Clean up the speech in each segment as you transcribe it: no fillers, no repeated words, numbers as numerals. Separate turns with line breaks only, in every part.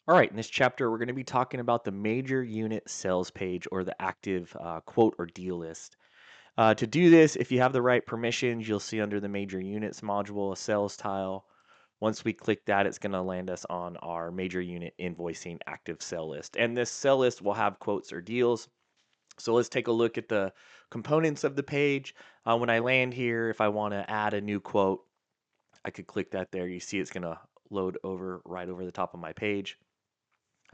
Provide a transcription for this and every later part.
All right, in this chapter, we're going to be talking about the major unit sales page or the active quote or deal list. To do this, if you have the right permissions, you'll see under the major units module a sales tile. Once we click that, it's going to land us on our major unit invoicing active sale list. And this sale list will have quotes or deals. So let's take a look at the components of the page. When I land here, if I want to add a new quote, I could click that there. You see it's going to load over right over the top of my page.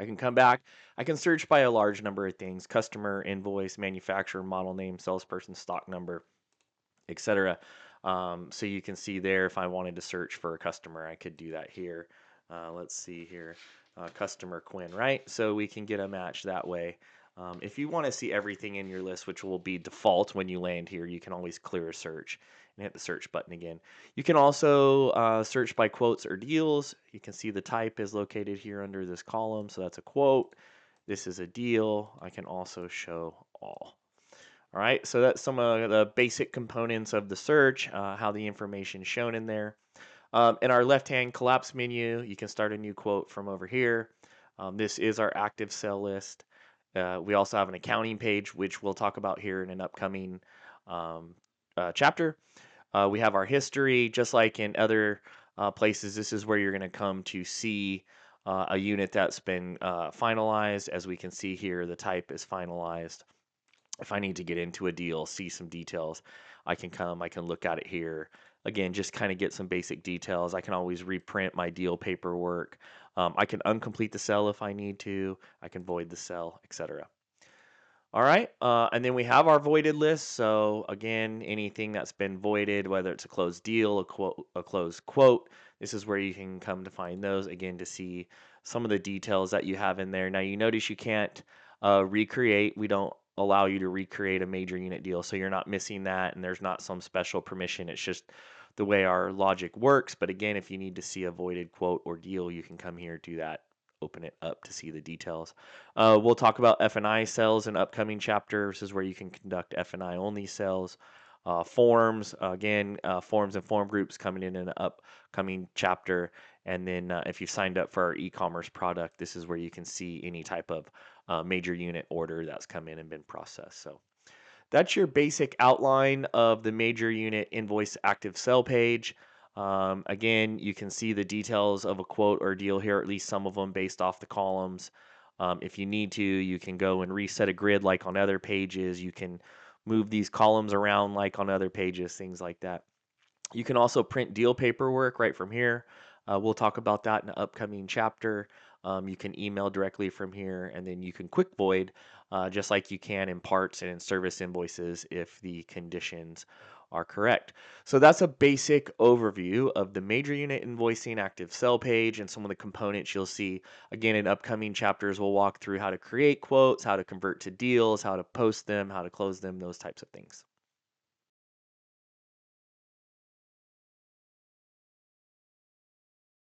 I can come back. I can search by a large number of things: customer, invoice, manufacturer, model name, salesperson, stock number, etc. So you can see there if I wanted to search for a customer, I could do that here. Let's see here, customer Quinn, right? So we can get a match that way. If you want to see everything in your list, which will be default when you land here, you can always clear a search and hit the search button again. You can also search by quotes or deals. You can see the type is located here under this column. So that's a quote. This is a deal. I can also show all. All right, so that's some of the basic components of the search, how the information is shown in there. In our left-hand collapse menu, you can start a new quote from over here. This is our active sale list. We also have an accounting page, which we'll talk about here in an upcoming um, chapter. We have our history, just like in other places. This is where you're going to come to see a unit that's been finalized. As we can see here, the type is finalized. If I need to get into a deal, see some details, I can come, I can look at it here. Again, just kind of get some basic details. I can always reprint my deal paperwork. I can uncomplete the sell if I need to. I can void the sell, etc. All right, and then we have our voided list. So again, anything that's been voided, whether it's a closed deal, a closed quote, this is where you can come to find those again to see some of the details that you have in there. Now you notice you can't recreate. We don't allow you to recreate a major unit deal, so you're not missing that, and there's not some special permission. It's just the way our logic works. But again, if you need to see a voided quote or deal, you can come here, do that, open it up to see the details. We'll talk about F&I sales in upcoming chapters. This is where you can conduct F&I only sales. Forms, again, forms and form groups coming in an upcoming chapter. And then if you've signed up for our e-commerce product, this is where you can see any type of major unit order that's come in and been processed. So that's your basic outline of the major unit invoice active sell page. Again, you can see the details of a quote or deal here, at least some of them based off the columns. If you need to, you can go and reset a grid like on other pages. You can move these columns around like on other pages, things like that. You can also print deal paperwork right from here. We'll talk about that in an upcoming chapter. You can email directly from here, and then you can quick void just like you can in parts and in service invoices if the conditions are correct. So that's a basic overview of the major unit invoicing active sell page and some of the components you'll see. Again, in upcoming chapters, we'll walk through how to create quotes, how to convert to deals, how to post them, how to close them, those types of things.